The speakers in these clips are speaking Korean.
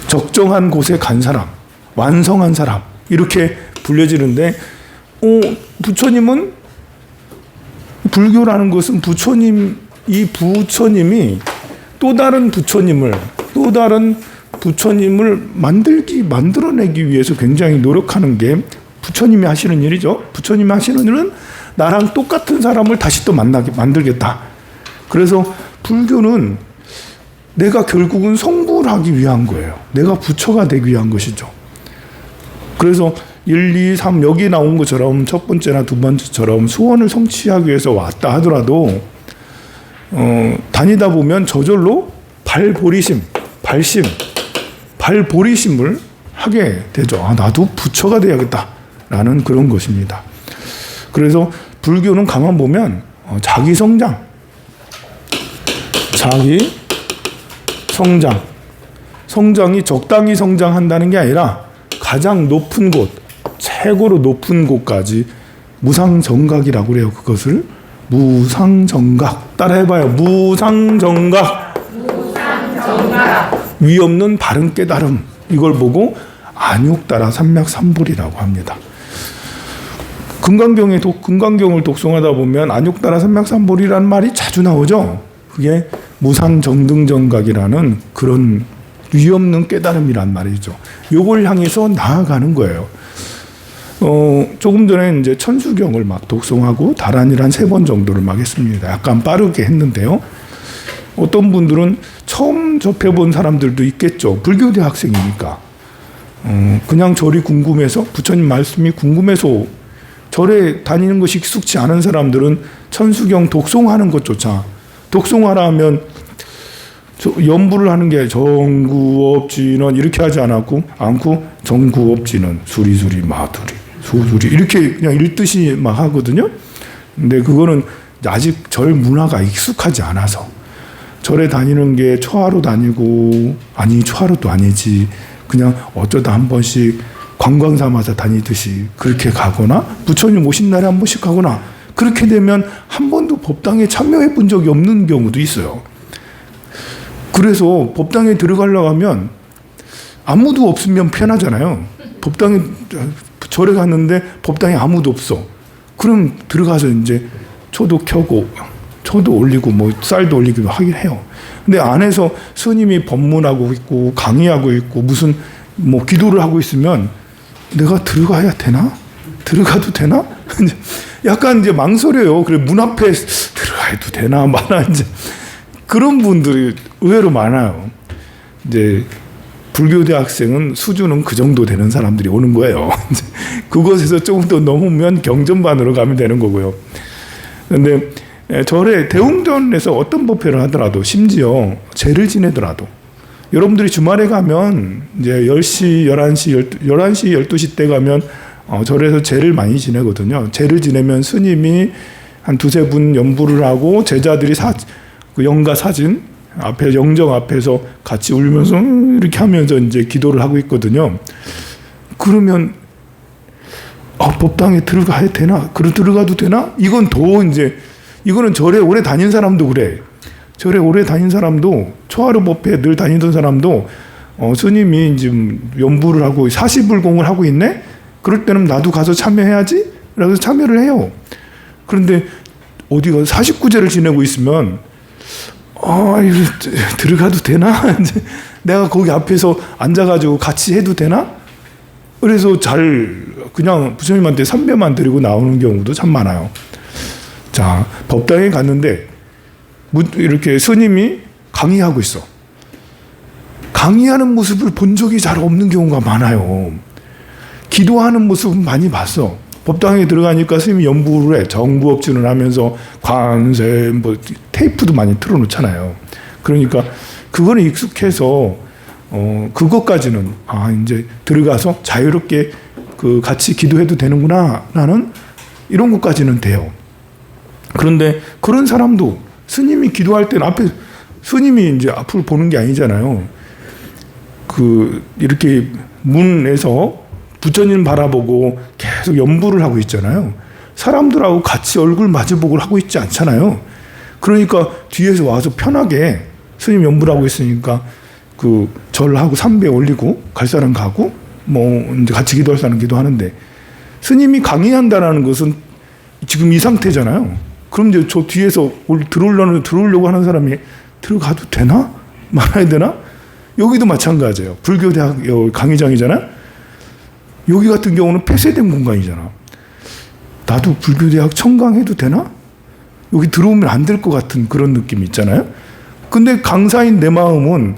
적정한 곳에 간 사람, 완성한 사람 이렇게 불려지는데 부처님은 불교라는 것은 이 부처님이 또 다른 부처님을 만들어내기 위해서 굉장히 노력하는 게 부처님이 하시는 일이죠. 부처님이 하시는 일은 나랑 똑같은 사람을 다시 또 만들겠다. 그래서 불교는 내가 결국은 성불을 하기 위한 거예요. 내가 부처가 되기 위한 것이죠. 그래서 1, 2, 3 여기 나온 것처럼 첫 번째나 두 번째처럼 소원을 성취하기 위해서 왔다 하더라도 다니다 보면 저절로 발보리심을 하게 되죠. 나도 부처가 돼야겠다라는 그런 것입니다. 그래서 불교는 가만 보면 자기 성장이 적당히 성장한다는 게 아니라 가장 높은 곳, 최고로 높은 곳까지 무상정각이라고 그래요. 그것을 무상정각 따라해봐요. 무상정각. 위 없는 바른 깨달음. 이걸 보고 안욕따라 삼맥삼불이라고 합니다. 금강경을 독송하다 보면 안욕따라 삼맥삼불이라는 말이 자주 나오죠. 그게 무상정등정각이라는 그런 위 없는 깨달음이란 말이죠. 요걸 향해서 나아가는 거예요. 조금 전에 이제 천수경을 막 독송하고 다란일 한 3번 정도를 막 했습니다. 약간 빠르게 했는데요. 어떤 분들은 처음 접해본 사람들도 있겠죠. 불교대 학생이니까. 그냥 절이 궁금해서, 부처님 말씀이 궁금해서 절에 다니는 것이 익숙치 않은 사람들은 천수경 독송하는 것조차 독송하라 하면 연부를 하는 게 정구업지는 이렇게 하지 않고 정구업지는 수리수리 마두리 수수리 이렇게 그냥 읽듯이 막 하거든요. 근데 그거는 아직 절 문화가 익숙하지 않아서 절에 다니는 게 초하루 다니고 초하루도 아니지 그냥 어쩌다 한 번씩 관광 삼아서 다니듯이 그렇게 가거나 부처님 오신 날에 한 번씩 가거나 그렇게 되면 한 번도 법당에 참여해 본 적이 없는 경우도 있어요. 그래서 법당에 들어가려고 하면 아무도 없으면 편하잖아요. 법당에 절에 갔는데 법당에 아무도 없어. 그럼 들어가서 이제 초도 켜고 초도 올리고 뭐 쌀도 올리고 하긴 해요. 근데 안에서 스님이 법문하고 있고 강의하고 있고 무슨 뭐 기도를 하고 있으면 내가 들어가야 되나? 들어가도 되나? 약간 이제 망설여요. 그래 문 앞에 들어가도 되나 마나 이제 그런 분들이 의외로 많아요. 이제 불교대 학생은 수준은 그 정도 되는 사람들이 오는 거예요. 그곳에서 조금 더 넘으면 경전반으로 가면 되는 거고요. 그런데 절에 대웅전에서 어떤 법회를 하더라도 심지어 제를 지내더라도 여러분들이 주말에 가면 이제 10시, 11시, 12시 때 가면 절에서 제를 많이 지내거든요. 제를 지내면 스님이 한 2-3분 연부를 하고 제자들이 그 영가 사진 앞에 영정 앞에서 같이 울면서 이렇게 하면서 이제 기도를 하고 있거든요. 그러면 법당에 들어가야 되나? 들어가도 되나? 이거는 절에 오래 다닌 사람도 그래. 절에 오래 다닌 사람도 초하루 법회 늘 다니던 사람도 스님이 지금 연부를 하고 사시불공을 하고 있네? 그럴 때는 나도 가서 참여해야지? 그래서 참여를 해요. 그런데 어디가 49제를 지내고 있으면 이거 들어가도 되나? 내가 거기 앞에서 앉아가지고 같이 해도 되나? 그래서 그냥 부처님한테 삼배만 드리고 나오는 경우도 참 많아요. 자, 법당에 갔는데 이렇게 스님이 강의하고 있어. 강의하는 모습을 본 적이 잘 없는 경우가 많아요. 기도하는 모습은 많이 봤어. 법당에 들어가니까 스님이 연부를 해. 정부업진을 하면서 관세 테이프도 많이 틀어놓잖아요. 그러니까 그거는 익숙해서 그것까지는 이제 들어가서 자유롭게 같이 기도해도 되는구나 라는 이런 것까지는 돼요. 그런데 그런 사람도 스님이 기도할 때는 앞에 스님이 이제 앞을 보는 게 아니잖아요. 이렇게 문에서 부처님 바라보고 계속 연부를 하고 있잖아요. 사람들하고 같이 얼굴 마주보고 하고 있지 않잖아요. 그러니까 뒤에서 와서 편하게 스님 연부를 하고 있으니까 그 절하고 삼배 올리고 갈 사람 가고 뭐 이제 같이 기도할 사람 기도하는데 스님이 강의한다라는 것은 지금 이 상태잖아요. 그럼 이제 저 뒤에서 들어오려고 하는 사람이 들어가도 되나? 말아야 되나? 여기도 마찬가지예요. 불교대학 강의장이잖아요. 여기 같은 경우는 폐쇄된 공간이잖아. 나도 불교대학 청강해도 되나? 여기 들어오면 안 될 것 같은 그런 느낌 있잖아요. 근데 강사인 내 마음은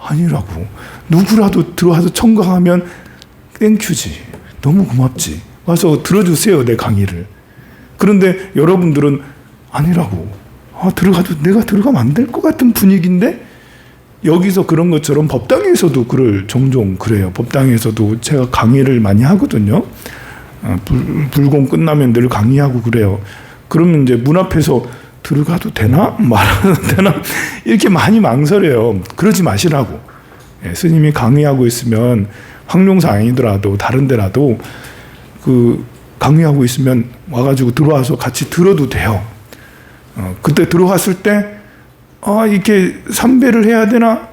아니라고. 누구라도 들어와서 청강하면 땡큐지. 너무 고맙지. 와서 들어주세요, 내 강의를. 그런데 여러분들은 아니라고. 내가 들어가면 안 될 것 같은 분위기인데 여기서 그런 것처럼 법당에서도 종종 그래요. 법당에서도 제가 강의를 많이 하거든요. 불공 끝나면 늘 강의하고 그래요. 그러면 이제 문 앞에서 들어가도 되나? 말아도 되나? 이렇게 많이 망설여요. 그러지 마시라고. 스님이 강의하고 있으면 황룡사 아니더라도 다른 데라도 그 강의하고 있으면 와가지고 들어와서 같이 들어도 돼요. 그때 들어왔을 때 이렇게 삼배를 해야 되나?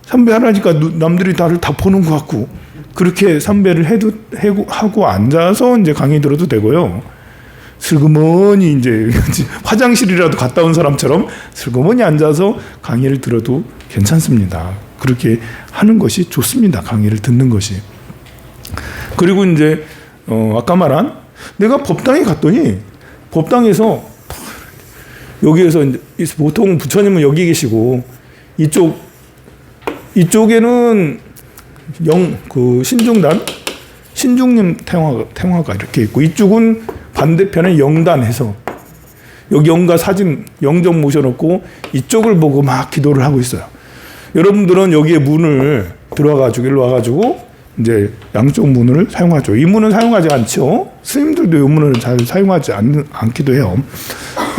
삼배하라니까 남들이 나를 다 보는 것 같고 그렇게 삼배를 하고 앉아서 이제 강의 들어도 되고요. 슬그머니 이제 화장실이라도 갔다 온 사람처럼 슬그머니 앉아서 강의를 들어도 괜찮습니다. 그렇게 하는 것이 좋습니다. 강의를 듣는 것이. 그리고 이제 아까 말한 내가 법당에 갔더니 법당에서 여기에서 이제 보통 부처님은 여기 계시고 이쪽에는 신중님 태화가 이렇게 있고 이쪽은 반대편에 영단해서 여기 영가 사진 영정 모셔놓고 이쪽을 보고 막 기도를 하고 있어요. 여러분들은 여기에 문을 들어와가지고 일로 와가지고 이제 양쪽 문을 사용하죠. 이 문은 사용하지 않죠. 스님들도 이 문을 잘 사용하지 않기도 해요.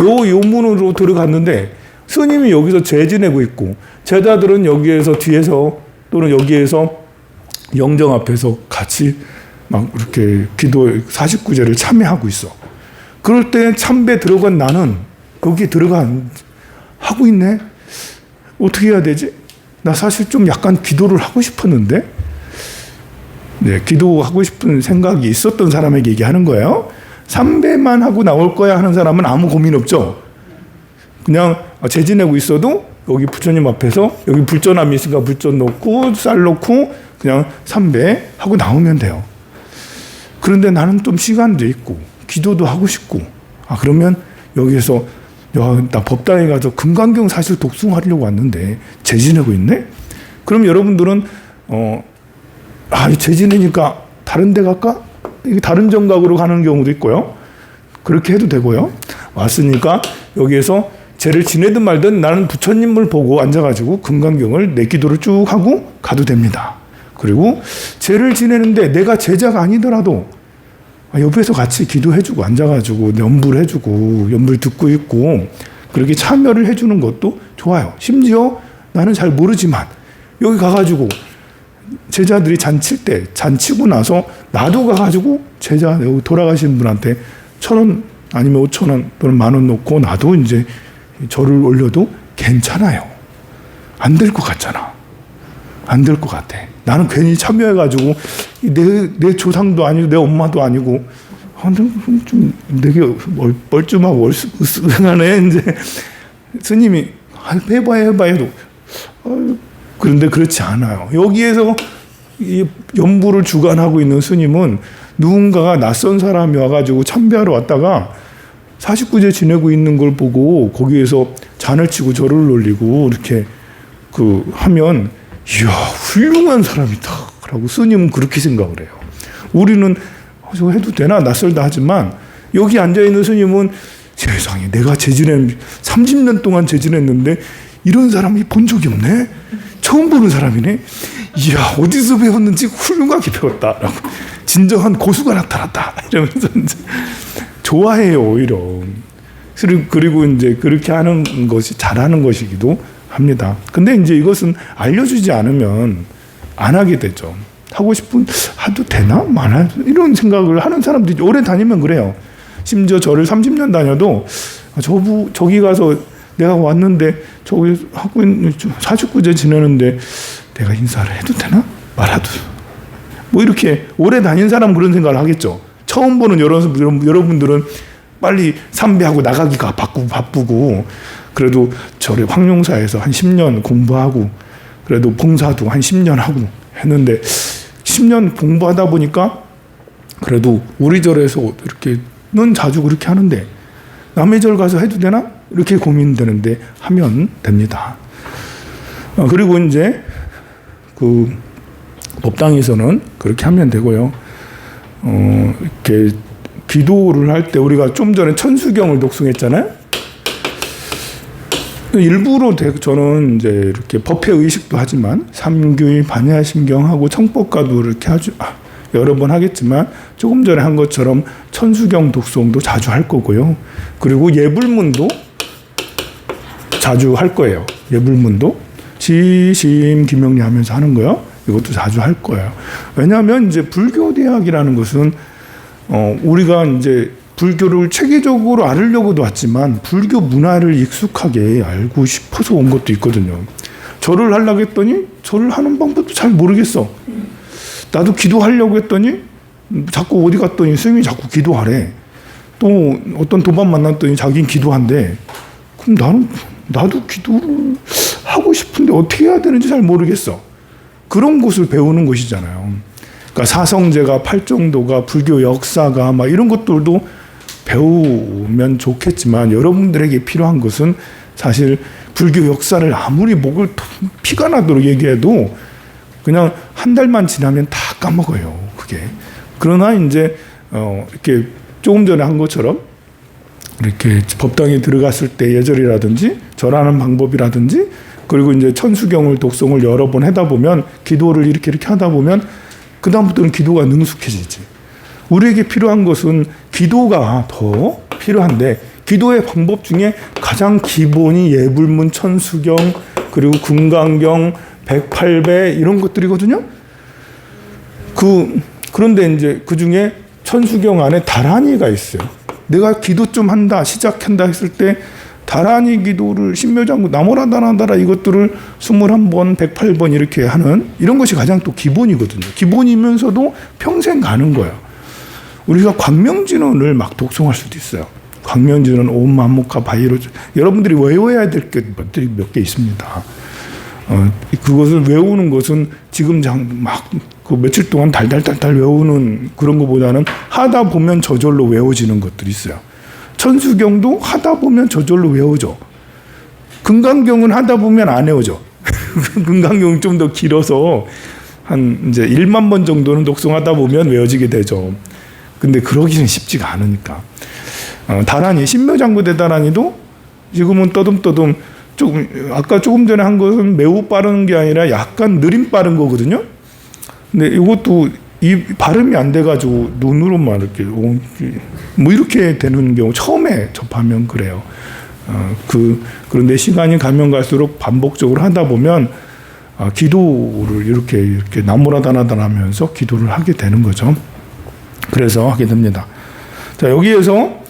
요 문으로 들어갔는데 스님이 여기서 제 지내고 있고 제자들은 여기에서 뒤에서 또는 여기에서 영정 앞에서 같이 막 이렇게 기도 49제를 참여하고 있어. 그럴 때 참배 들어간 나는 거기 하고 있네. 어떻게 해야 되지? 나 사실 좀 약간 기도를 하고 싶었는데 네, 기도하고 싶은 생각이 있었던 사람에게 얘기하는 거예요. 삼배만 하고 나올 거야 하는 사람은 아무 고민 없죠. 그냥 재 지내고 있어도 여기 부처님 앞에서 여기 불전함이 있으니까 불전 놓고 쌀 놓고 그냥 삼배 하고 나오면 돼요. 그런데 나는 좀 시간도 있고 기도도 하고 싶고 그러면 여기에서 나 법당에 가서 금강경 사실 독송하려고 왔는데 재 지내고 있네? 그럼 여러분들은 재 지내니까 다른 데 갈까? 다른 정각으로 가는 경우도 있고요. 그렇게 해도 되고요. 왔으니까 여기에서 죄를 지내든 말든 나는 부처님을 보고 앉아가지고 금강경을 내 기도를 쭉 하고 가도 됩니다. 그리고 죄를 지내는데 내가 제자가 아니더라도 옆에서 같이 기도해주고 앉아가지고 연불 해주고 연불 듣고 있고 그렇게 참여를 해주는 것도 좋아요. 심지어 나는 잘 모르지만 여기 가가지고 제자들이 잔칠 때 잔치고 나서 나도 가가지고 제자 여기 돌아가신 분한테 1,000원 아니면 5,000원 또는 10,000원 놓고 나도 이제 절을 올려도 괜찮아요. 안 될 것 같잖아. 안 될 것 같아. 나는 괜히 참여해가지고 내 조상도 아니고 내 엄마도 아니고 좀 되게 뻘쭘하고 으쓱하네. 이제 스님이 해봐 해도 그런데 그렇지 않아요. 여기에서 이 연부를 주관하고 있는 스님은 누군가가 낯선 사람이 와가지고 참배하러 왔다가 49제 지내고 있는 걸 보고 거기에서 잔을 치고 절을 올리고 이렇게 하면 이야 훌륭한 사람이다 라고 스님은 그렇게 생각을 해요. 우리는 저거 해도 되나 낯설다 하지만 여기 앉아있는 스님은 세상에 내가 재지낸 30년 동안 재지냈는데 이런 사람이 본 적이 없네. 처음 보는 사람이네. 이야 어디서 배웠는지 훌륭하게 배웠다라고 진정한 고수가 나타났다 이러면서 이제 좋아해요 오히려. 그리고 이제 그렇게 하는 것이 잘하는 것이기도 합니다. 근데 이제 이것은 알려주지 않으면 안 하게 되죠. 하고 싶은 해도 되나 마나 이런 생각을 하는 사람들이 오래 다니면 그래요. 심지어 저를 30년 다녀도 저기 가서 내가 왔는데 저기 하고 있는 49제 지내는데 내가 인사를 해도 되나? 말아도. 뭐 이렇게 오래 다닌 사람은 그런 생각을 하겠죠. 처음 보는 여러분들은 빨리 삼배하고 나가기가 바쁘고 그래도 저희 황룡사에서 한 10년 공부하고 그래도 봉사도 한 10년 하고 했는데 10년 공부하다 보니까 그래도 우리 절에서 이렇게는 자주 그렇게 하는데 남의 절 가서 해도 되나? 이렇게 고민되는데 하면 됩니다. 그리고 이제 그 법당에서는 그렇게 하면 되고요. 이렇게 기도를 할 때 우리가 좀 전에 천수경을 독송했잖아요. 일부러 저는 이제 이렇게 법회 의식도 하지만 삼규의 반야심경하고 청법가도 이렇게 여러 번 하겠지만 조금 전에 한 것처럼 천수경 독송도 자주 할 거고요. 그리고 예불문도 자주 할 거예요. 예불문도 지심 기명리 하면서 하는 거요. 이것도 자주 할 거예요. 왜냐하면 이제 불교대학이라는 것은 우리가 이제 불교를 체계적으로 알으려고도 왔지만 불교 문화를 익숙하게 알고 싶어서 온 것도 있거든요. 절을 하려고 했더니 절을 하는 방법도 잘 모르겠어. 나도 기도하려고 했더니 자꾸 어디 갔더니 스님이 자꾸 기도하래. 또 어떤 도반 만났더니 자기는 기도한대. 그럼 나도 기도를 하고 싶은데 어떻게 해야 되는지 잘 모르겠어. 그런 것을 배우는 것이잖아요. 그러니까 사성제가 팔정도가 불교 역사가 막 이런 것들도 배우면 좋겠지만 여러분들에게 필요한 것은 사실 불교 역사를 아무리 목을 피가 나도록 얘기해도 그냥 한 달만 지나면 다 까먹어요. 그게. 그러나 이제 이렇게 조금 전에 한 것처럼 이렇게 법당에 들어갔을 때 예절이라든지 절하는 방법이라든지 그리고 이제 천수경을 독송을 여러 번 하다 보면 기도를 이렇게 하다 보면 그 다음부터는 기도가 능숙해지지. 우리에게 필요한 것은 기도가 더 필요한데 기도의 방법 중에 가장 기본이 예불문, 천수경, 그리고 금강경, 108배 이런 것들이거든요. 그런데 이제 그 중에 천수경 안에 다란이가 있어요. 내가 기도 좀 한다, 시작한다 했을 때 다란이 기도를 신묘장구 나무라다나다라 이것들을 21번, 108번 이렇게 하는 이런 것이 가장 또 기본이거든요. 기본이면서도 평생 가는 거예요. 우리가 광명진원을 막 독송할 수도 있어요. 광명진원, 옴, 만무카, 바이로 여러분들이 외워야 될 것들이 몇 개 있습니다. 그것을 외우는 것은 지금 막 그 며칠 동안 달달달달 외우는 그런 것보다는 하다 보면 저절로 외워지는 것들이 있어요. 천수경도 하다 보면 저절로 외워져. 금강경은 하다 보면 안 외워져. 금강경은 좀 더 길어서 한 이제 1만 번 정도는 독송하다 보면 외워지게 되죠. 근데 그러기는 쉽지가 않으니까. 다란이, 신묘장구 대다란이도 지금은 떠듬떠듬 아까 조금 전에 한 것은 매우 빠른 게 아니라 약간 느림 빠른 거거든요. 근데 이것도 이 발음이 안 돼가지고 눈으로만 이렇게 뭐 이렇게 되는 경우 처음에 접하면 그래요. 그런데 시간이 가면 갈수록 반복적으로 하다 보면 기도를 이렇게 나무라다나다라면서 기도를 하게 되는 거죠. 그래서 하게 됩니다. 자, 여기에서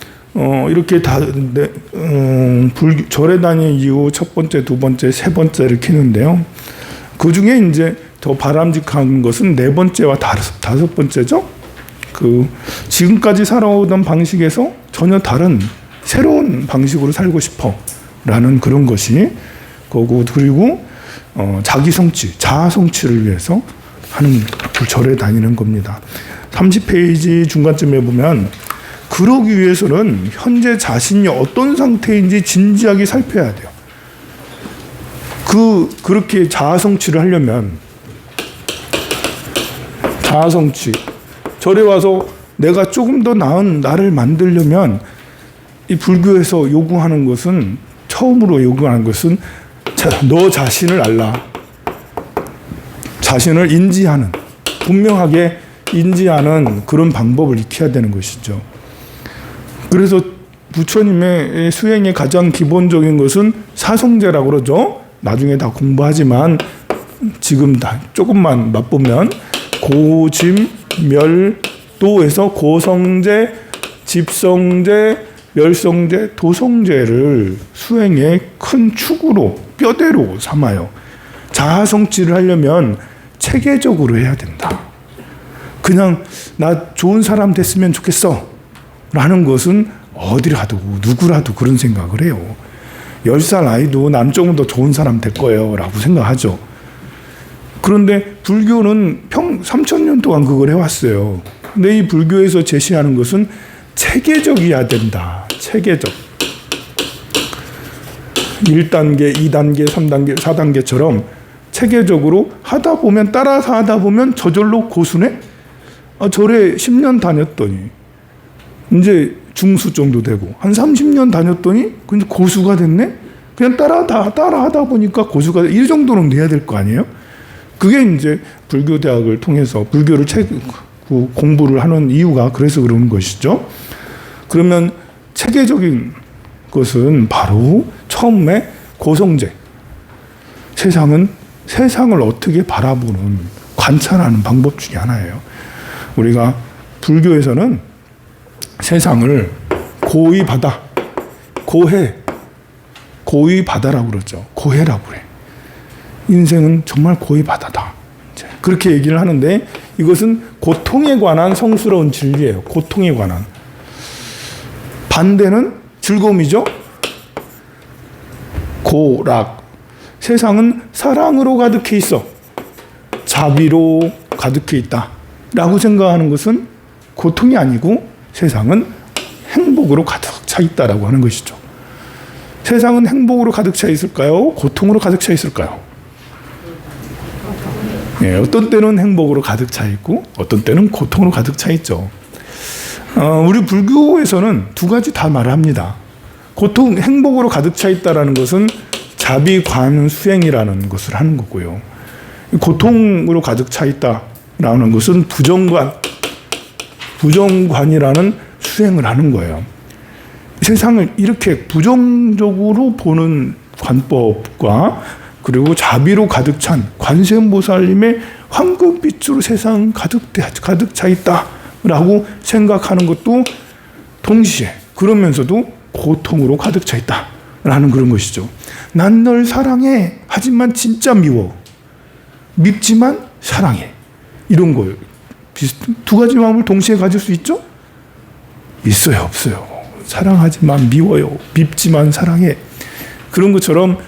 이렇게 절에 다닌 이후 첫 번째, 두 번째, 세 번째를 키는데요. 그 중에 이제 더 바람직한 것은 네 번째와 다섯 번째죠. 지금까지 살아오던 방식에서 전혀 다른 새로운 방식으로 살고 싶어라는 그런 것이 거고 그리고 자기 성취, 자아 성취를 위해서 하는 절에 다니는 겁니다. 30페이지 중간쯤에 보면 그러기 위해서는 현재 자신이 어떤 상태인지 진지하게 살펴야 돼요. 그렇게 자아 성취를 하려면 자아 성취. 절에 와서 내가 조금 더 나은 나를 만들려면 이 불교에서 요구하는 것은 처음으로 요구하는 것은 너 자신을 알라. 자신을 인지하는 분명하게 인지하는 그런 방법을 익혀야 되는 것이죠. 그래서 부처님의 수행의 가장 기본적인 것은 사성제라고 그러죠. 나중에 다 공부하지만 지금 다 조금만 맛보면 고짐멸도에서 고성제, 집성제, 멸성제, 도성제를 수행의 큰 축으로 뼈대로 삼아요. 자아 성취를 하려면 체계적으로 해야 된다. 그냥 나 좋은 사람 됐으면 좋겠어 라는 것은 어디라도 누구라도 그런 생각을 해요. 10살 아이도 난 조금 더 좋은 사람 될 거예요 라고 생각하죠. 그런데 불교는 3000년 동안 그걸 해왔어요. 근데 이 불교에서 제시하는 것은 체계적이어야 된다. 체계적. 1단계, 2단계, 3단계, 4단계처럼 체계적으로 하다 보면, 따라서 하다 보면 저절로 고수네? 절에 10년 다녔더니 이제 중수 정도 되고, 한 30년 다녔더니 근데 고수가 됐네? 그냥 따라 하다 보니까 고수가 이 정도는 돼야 될 거 아니에요? 그게 이제 불교 대학을 통해서 불교를 공부를 하는 이유가 그래서 그러는 것이죠. 그러면 체계적인 것은 바로 처음에 고성제. 세상을 어떻게 바라보는, 관찰하는 방법 중에 하나예요. 우리가 불교에서는 세상을 고의 바다, 고의 바다라고 그러죠. 고해라고 그래. 인생은 정말 고의 바다다. 그렇게 얘기를 하는데 이것은 고통에 관한 성스러운 진리예요. 고통에 관한. 반대는 즐거움이죠. 고락. 세상은 사랑으로 가득해 있어. 자비로 가득해 있다. 라고 생각하는 것은 고통이 아니고 세상은 행복으로 가득 차 있다라고 하는 것이죠. 세상은 행복으로 가득 차 있을까요? 고통으로 가득 차 있을까요? 네, 어떤 때는 행복으로 가득 차 있고 어떤 때는 고통으로 가득 차 있죠. 우리 불교에서는 두 가지 다 말합니다. 행복으로 가득 차 있다라는 것은 자비관 수행이라는 것을 하는 거고요. 고통으로 가득 차 있다라는 것은 부정관이라는 수행을 하는 거예요. 세상을 이렇게 부정적으로 보는 관법과 그리고 자비로 가득 찬 관세음보살님의 황금빛으로 세상 가득 차 있다라고 생각하는 것도 동시에 그러면서도 고통으로 가득 차 있다라는 그런 것이죠. 난 널 사랑해. 하지만 진짜 미워. 밉지만 사랑해. 이런 거예요. 두 가지 마음을 동시에 가질 수 있죠? 있어요, 없어요? 사랑하지만 미워요. 밉지만 사랑해. 그런 것처럼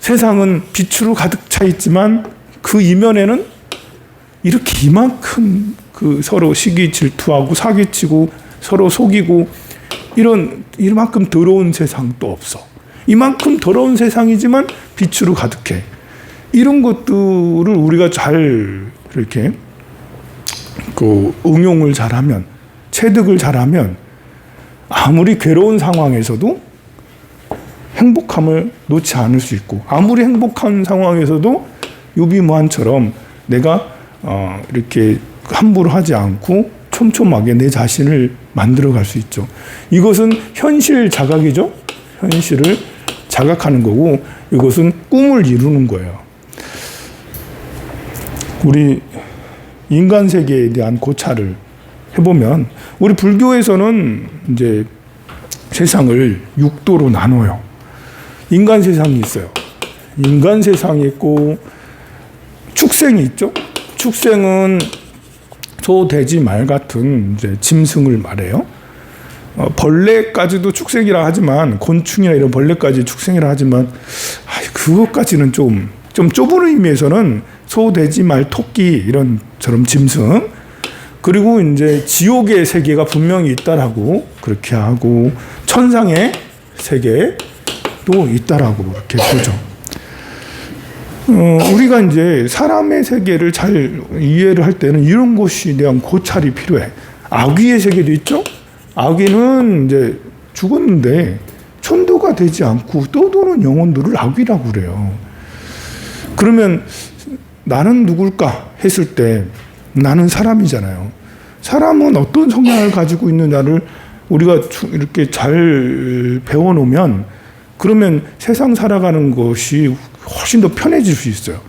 세상은 빛으로 가득 차 있지만 그 이면에는 이렇게 이만큼 서로 시기 질투하고 사기치고 서로 속이고 이만큼 더러운 세상도 없어. 이만큼 더러운 세상이지만 빛으로 가득해. 이런 것들을 우리가 잘 이렇게 응용을 잘하면, 체득을 잘하면 아무리 괴로운 상황에서도 행복함을 놓지 않을 수 있고, 아무리 행복한 상황에서도 유비무환처럼 내가 이렇게 함부로 하지 않고 촘촘하게 내 자신을 만들어갈 수 있죠. 이것은 현실 자각이죠. 현실을 자각하는 거고 이것은 꿈을 이루는 거예요. 우리 인간 세계에 대한 고찰을 해보면 우리 불교에서는 이제 세상을 6도로 나눠요. 인간 세상이 있어요. 인간 세상이 있고 축생이 있죠. 축생은 소, 돼지, 말 같은 이제 짐승을 말해요. 벌레까지도 축생이라 하지만, 곤충이나 이런 벌레까지 축생이라 하지만 그것까지는 좀 좁은 의미에서는 소, 돼지, 말, 토끼 이런처럼 짐승, 그리고 이제 지옥의 세계가 분명히 있다라고 그렇게 하고 천상의 세계도 있다라고 그렇게 보죠. 우리가 이제 사람의 세계를 잘 이해를 할 때는 이런 것에 대한 고찰이 필요해. 아귀의 세계도 있죠? 아귀는 이제 죽었는데 천도가 되지 않고 떠도는 영혼들을 아귀라고 그래요. 그러면 나는 누굴까 했을 때 나는 사람이잖아요. 사람은 어떤 성향을 가지고 있느냐를 우리가 이렇게 잘 배워놓으면 그러면 세상 살아가는 것이 훨씬 더 편해질 수 있어요.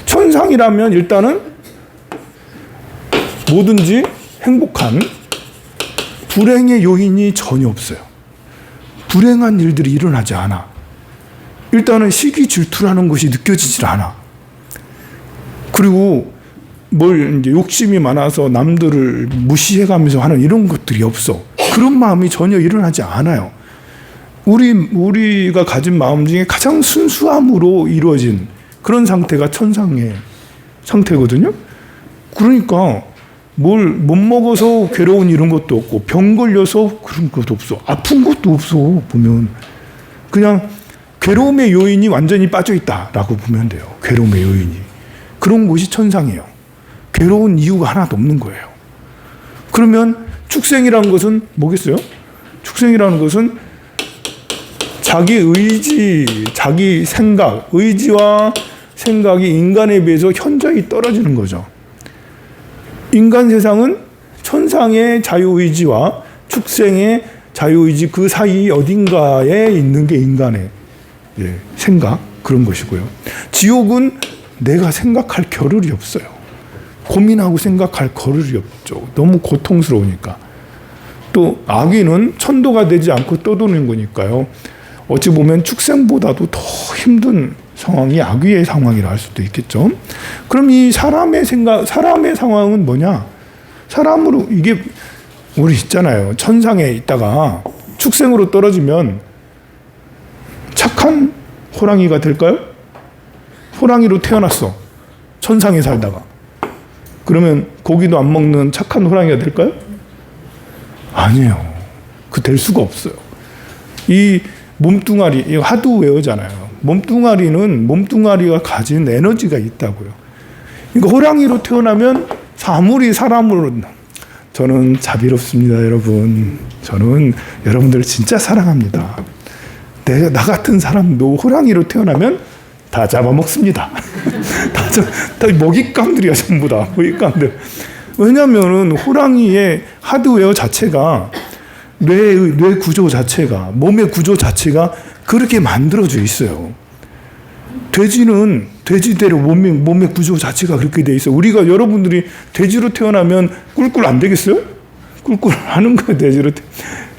천상이라면 일단은 뭐든지 행복한 불행의 요인이 전혀 없어요. 불행한 일들이 일어나지 않아. 일단은 시기 질투라는 것이 느껴지질 않아. 그리고 뭘 이제 욕심이 많아서 남들을 무시해가면서 하는 이런 것들이 없어. 그런 마음이 전혀 일어나지 않아요. 우리가 가진 마음 중에 가장 순수함으로 이루어진 그런 상태가 천상의 상태거든요. 그러니까 뭘 못 먹어서 괴로운 이런 것도 없고 병 걸려서 그런 것도 없어. 아픈 것도 없어. 보면 그냥 괴로움의 요인이 완전히 빠져 있다라고 보면 돼요. 괴로움의 요인이. 그런 곳이 천상이에요. 괴로운 이유가 하나도 없는 거예요. 그러면 축생이라는 것은 뭐겠어요? 축생이라는 것은 자기 의지, 자기 생각, 의지와 생각이 인간에 비해서 현저히 떨어지는 거죠. 인간 세상은 천상의 자유의지와 축생의 자유의지 그 사이 어딘가에 있는 게 인간의 생각, 그런 것이고요. 지옥은 내가 생각할 겨를이 없어요. 고민하고 생각할 겨를이 없죠. 너무 고통스러우니까. 또 악인은 천도가 되지 않고 떠도는 거니까요. 어찌 보면 축생보다도 더 힘든 상황이 악귀의 상황이라 할 수도 있겠죠. 그럼 이 사람의 상황은 뭐냐? 사람으로, 이게 우리 있잖아요. 천상에 있다가 축생으로 떨어지면 착한 호랑이가 될까요? 호랑이로 태어났어. 천상에 살다가. 그러면 고기도 안 먹는 착한 호랑이가 될까요? 아니에요. 그 될 수가 없어요. 이 몸뚱아리, 이거 하도 외우잖아요. 몸뚱아리가 가진 에너지가 있다고요. 그러니까 호랑이로 태어나면 아무리 사람으로, 저는 자비롭습니다, 여러분. 저는 여러분들을 진짜 사랑합니다. 나 같은 사람도 호랑이로 태어나면 다 잡아먹습니다. 다 먹잇감들이야, 전부 다. 먹잇감들. 왜냐면은 호랑이의 하드웨어 자체가 뇌 구조 자체가, 몸의 구조 자체가 그렇게 만들어져 있어요. 돼지는 돼지대로 몸의 구조 자체가 그렇게 돼 있어요. 우리가 여러분들이 돼지로 태어나면 꿀꿀 안 되겠어요? 꿀꿀 하는 거예요, 돼지로.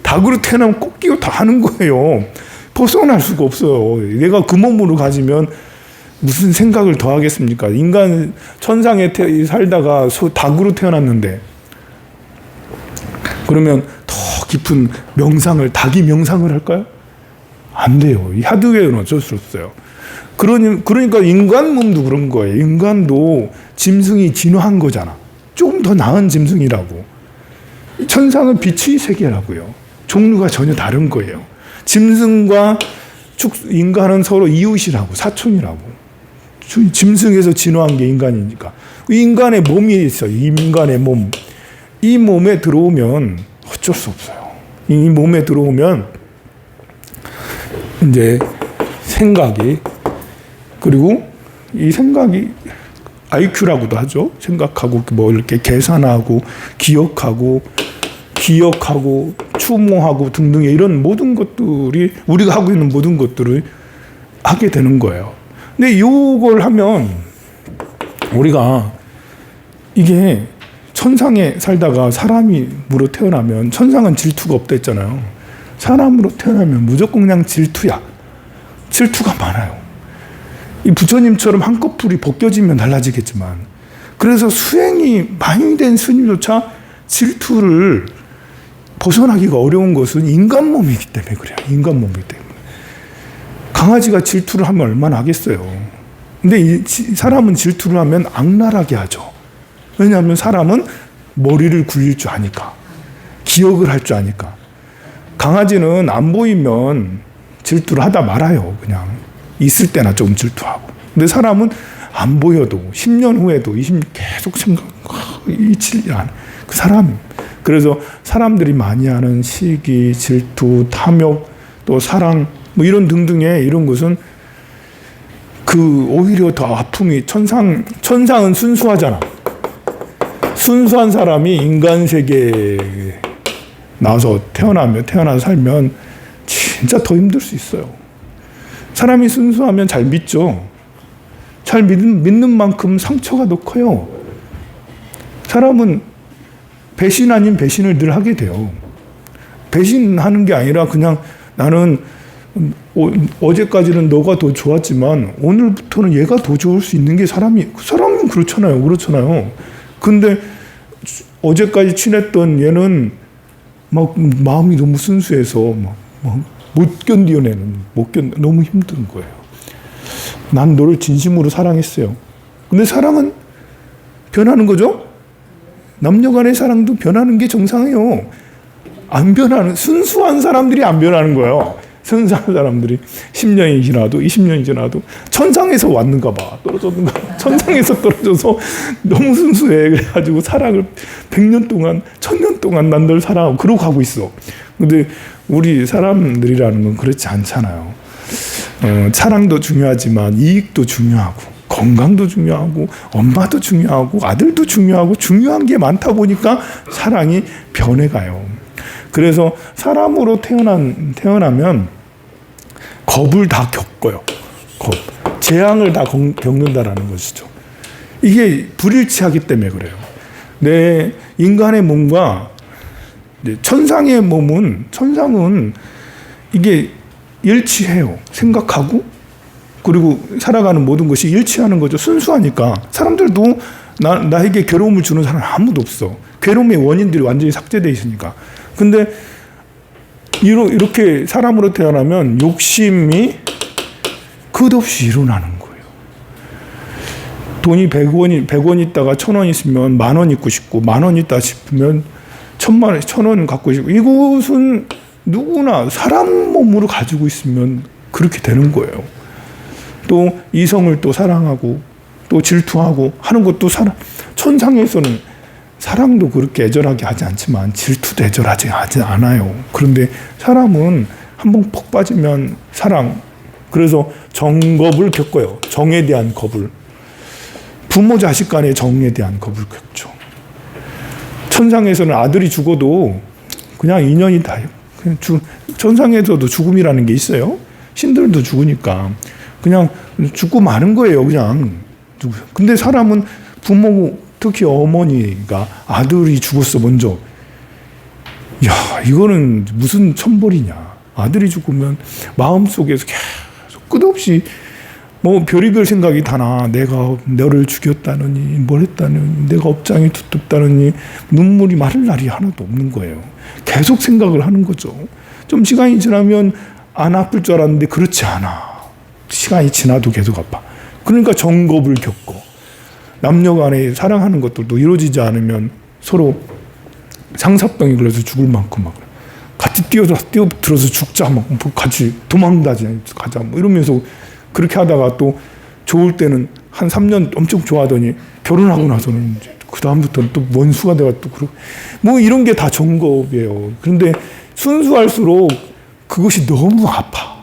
닭으로 태어나면 꺾기고 다 하는 거예요. 벗어날 수가 없어요. 내가 그 몸으로 가지면 무슨 생각을 더 하겠습니까? 인간 천상에 살다가 닭으로 태어났는데, 그러면 더 깊은 명상을, 닭이 명상을 할까요? 안 돼요. 이 하드웨어는 어쩔 수 없어요. 그러니까 인간 몸도 그런 거예요. 인간도 짐승이 진화한 거잖아. 좀 더 나은 짐승이라고. 천상은 빛의 세계라고요. 종류가 전혀 다른 거예요. 짐승과 인간은 서로 이웃이라고, 사촌이라고. 짐승에서 진화한 게 인간이니까. 인간의 몸이 있어요. 인간의 몸. 이 몸에 들어오면 어쩔 수 없어요. 이 몸에 들어오면 이제 생각이, 그리고 이 생각이 IQ라고도 하죠. 생각하고 뭐 이렇게 계산하고 기억하고 추모하고 등등의 이런 모든 것들이, 우리가 하고 있는 모든 것들을 하게 되는 거예요. 근데 이걸 하면 우리가, 이게 천상에 살다가 사람으로 태어나면, 천상은 질투가 없다 했잖아요. 사람으로 태어나면 무조건 그냥 질투야. 질투가 많아요. 이 부처님처럼 한꺼풀이 벗겨지면 달라지겠지만, 그래서 수행이 많이 된 스님조차 질투를 벗어나기가 어려운 것은 인간 몸이기 때문에 그래요. 인간 몸이기 때문에. 강아지가 질투를 하면 얼마나 하겠어요. 근데 사람은 질투를 하면 악랄하게 하죠. 왜냐하면 사람은 머리를 굴릴 줄 아니까, 기억을 할 줄 아니까. 강아지는 안 보이면 질투를 하다 말아요. 그냥 있을 때나 좀 질투하고. 근데 사람은 안 보여도 10년 후에도 계속 잊히지 않아. 그 사람. 그래서 사람들이 많이 하는 시기, 질투, 탐욕, 또 사랑, 뭐 이런 등등의 이런 것은 오히려 더 아픔이, 천상은 순수하잖아. 순수한 사람이 인간 세계에 나와서 태어나서 살면 진짜 더 힘들 수 있어요. 사람이 순수하면 잘 믿죠. 잘 믿는 만큼 상처가 더 커요. 사람은 배신 아닌 배신을 늘 하게 돼요. 배신하는 게 아니라 그냥 나는 어제까지는 너가 더 좋았지만 오늘부터는 얘가 더 좋을 수 있는 게 사람은 그렇잖아요. 그렇잖아요. 근데 어제까지 친했던 얘는 막 마음이 너무 순수해서 못 견뎌내는, 너무 힘든 거예요. 난 너를 진심으로 사랑했어요. 근데 사랑은 변하는 거죠? 남녀 간의 사랑도 변하는 게 정상이에요. 안 변하는, 순수한 사람들이 안 변하는 거예요. 순수한 사람들이 10년이 지나도 20년이 지나도 천상에서 왔는가 봐. 떨어졌는가 봐. 천상에서 떨어져서 너무 순수해. 그래가지고 사랑을 100년 동안, 1000년 동안 난 널 사랑하고 그러고 가고 있어. 근데 우리 사람들이라는 건 그렇지 않잖아요. 사랑도 중요하지만 이익도 중요하고 건강도 중요하고 엄마도 중요하고 아들도 중요하고 중요한 게 많다 보니까 사랑이 변해가요. 그래서 사람으로 태어나면 겁을 다 겪어요. 재앙을 다 겪는다라는 것이죠. 이게 불일치하기 때문에 그래요. 내 인간의 몸과 천상의 몸은, 천상은 이게 일치해요. 생각하고 그리고 살아가는 모든 것이 일치하는 거죠. 순수하니까. 사람들도 나에게 괴로움을 주는 사람은 아무도 없어. 괴로움의 원인들이 완전히 삭제되어 있으니까. 근데 이렇게 사람으로 태어나면 욕심이 끝없이 일어나는 거예요. 돈이 100원 있다가 1000원 있으면 10,000원 있고 싶고, 10,000원 있다 싶으면 1,000원 갖고 싶고, 이곳은 누구나 사람 몸으로 가지고 있으면 그렇게 되는 거예요. 또 이성을 또 사랑하고 또 질투하고 하는 것도 천상에서는 사랑도 그렇게 애절하게 하지 않지만 질투도 애절하지 않아요. 그런데 사람은 한번 퍽 빠지면 사랑, 그래서 정겁을 겪어요. 정에 대한 겁을. 부모 자식 간의 정에 대한 겁을 겪죠. 천상에서는 아들이 죽어도 그냥 인연이 다요. 천상에서도 죽음이라는 게 있어요. 신들도 죽으니까 그냥 죽고 마는 거예요. 그냥. 근데 사람은 부모, 특히 어머니가 아들이 죽었어 먼저. 야, 이거는 무슨 천벌이냐. 아들이 죽으면 마음속에서 계속 끝없이 별의별 생각이 다나. 내가 너를 죽였다느니, 뭘 했다느니, 내가 업장이 두텁다느니, 눈물이 마를 날이 하나도 없는 거예요. 계속 생각을 하는 거죠. 좀 시간이 지나면 안 아플 줄 알았는데 그렇지 않아. 시간이 지나도 계속 아파. 그러니까 정겁을 겪고, 남녀 간에 사랑하는 것들도 이루어지지 않으면 서로 상사병이 걸려서 죽을 만큼 막 같이 뛰어들어서 죽자, 막 같이 도망가자, 가자, 이러면서 그렇게 하다가 또 좋을 때는 한 3년 엄청 좋아하더니 결혼하고 나서는 이제 그 다음부터는 또 원수가 돼가 또 그러고 이런 게 다 정겁이에요. 그런데 순수할수록 그것이 너무 아파.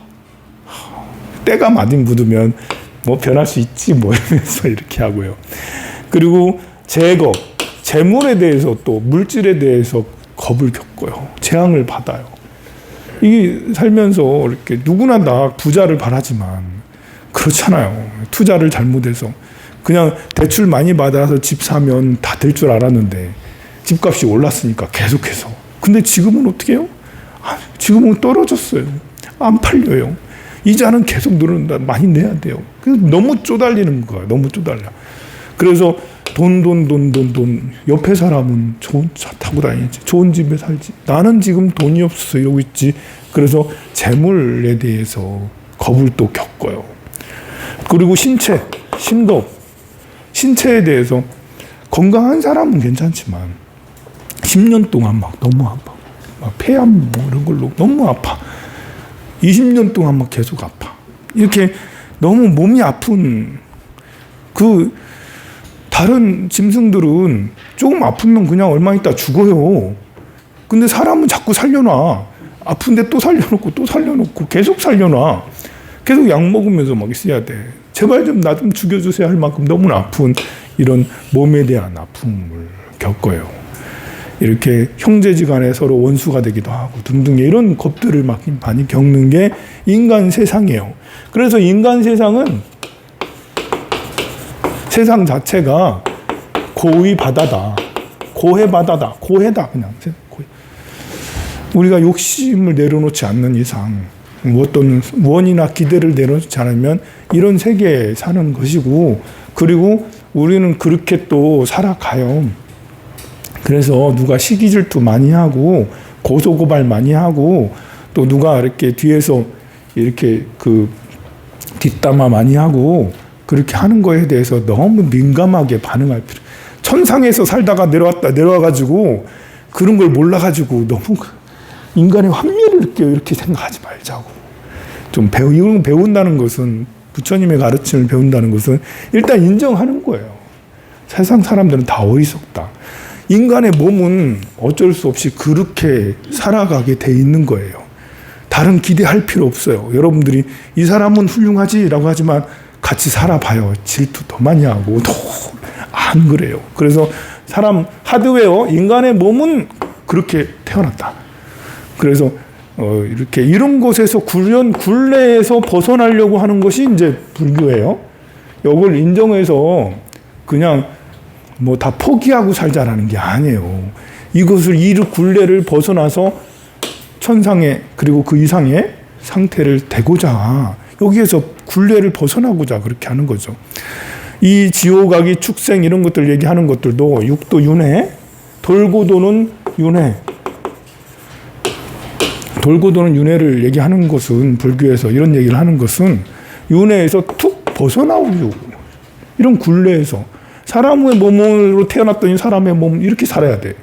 때가 많이 묻으면 변할 수 있지 이러면서 이렇게 하고요. 그리고 재물에 대해서 또 물질에 대해서 겁을 겪어요. 재앙을 받아요. 이게 살면서 이렇게 누구나 다 부자를 바라지만 그렇잖아요. 투자를 잘못해서 그냥 대출 많이 받아서 집 사면 다 될 줄 알았는데 집값이 올랐으니까 계속해서. 근데 지금은 어떻게 해요? 지금은 떨어졌어요. 안 팔려요. 이자는 계속 늘어난다. 많이 내야 돼요. 너무 쪼달리는 거야. 너무 쪼달려. 그래서 돈. 옆에 사람은 좋은 차 타고 다니지. 좋은 집에 살지. 나는 지금 돈이 없어서 이러고 있지. 그래서 재물에 대해서 겁을 또 겪어요. 그리고 신겁. 신체에 대해서 건강한 사람은 괜찮지만 10년 동안 막 너무 아파. 막 폐암 이런 걸로 너무 아파. 20년 동안 막 계속 아파. 이렇게 너무 몸이 아픈 다른 짐승들은 조금 아프면 그냥 얼마 있다 죽어요. 근데 사람은 자꾸 살려놔. 아픈데 또 살려놓고 또 살려놓고 계속 살려놔. 계속 약 먹으면서 막 있어야 돼. 제발 좀 나 좀 죽여주세요 할 만큼 너무 아픈 이런 몸에 대한 아픔을 겪어요. 이렇게 형제지간에 서로 원수가 되기도 하고 등등의 이런 것들을 막 많이 겪는 게 인간 세상이에요. 그래서 인간 세상은 세상 자체가 고의 바다다. 고해 바다다. 고해다 그냥. 우리가 욕심을 내려놓지 않는 이상, 어떤 원이나 기대를 내려놓지 않으면 이런 세계에 사는 것이고, 그리고 우리는 그렇게 또 살아가요. 그래서 누가 시기 질투 많이 하고 고소고발 많이 하고 또 누가 이렇게 뒤에서 이렇게 그 뒷담화 많이 하고 그렇게 하는 거에 대해서 너무 민감하게 반응할 필요. 천상에서 살다가 내려와가지고 그런 걸 몰라가지고 너무 인간의 환멸을 느껴 이렇게 생각하지 말자고. 좀 이런 배운다는 것은, 부처님의 가르침을 배운다는 것은 일단 인정하는 거예요. 세상 사람들은 다 어리석다. 인간의 몸은 어쩔 수 없이 그렇게 살아가게 돼 있는 거예요. 다른 기대할 필요 없어요. 여러분들이 이 사람은 훌륭하지라고 하지만 같이 살아봐요. 질투 더 많이 하고 더 안 그래요. 그래서 사람 하드웨어, 인간의 몸은 그렇게 태어났다. 그래서 이렇게 이런 곳에서 굴레에서 벗어나려고 하는 것이 이제 불교예요. 이걸 인정해서 그냥 뭐 다 포기하고 살자라는 게 아니에요. 이것을 이 굴레를 벗어나서 천상의 그리고 그 이상의 상태를 되고자 여기에서 굴레를 벗어나고자 그렇게 하는 거죠. 이 지옥아기 축생 이런 것들 얘기하는 것들도 육도 윤회, 돌고 도는 윤회, 돌고 도는 윤회를 얘기하는 것은, 불교에서 이런 얘기를 하는 것은 윤회에서 툭 벗어나오려고, 이런 굴레에서 사람의 몸으로 태어났더니 사람의 몸 이렇게 살아야 돼.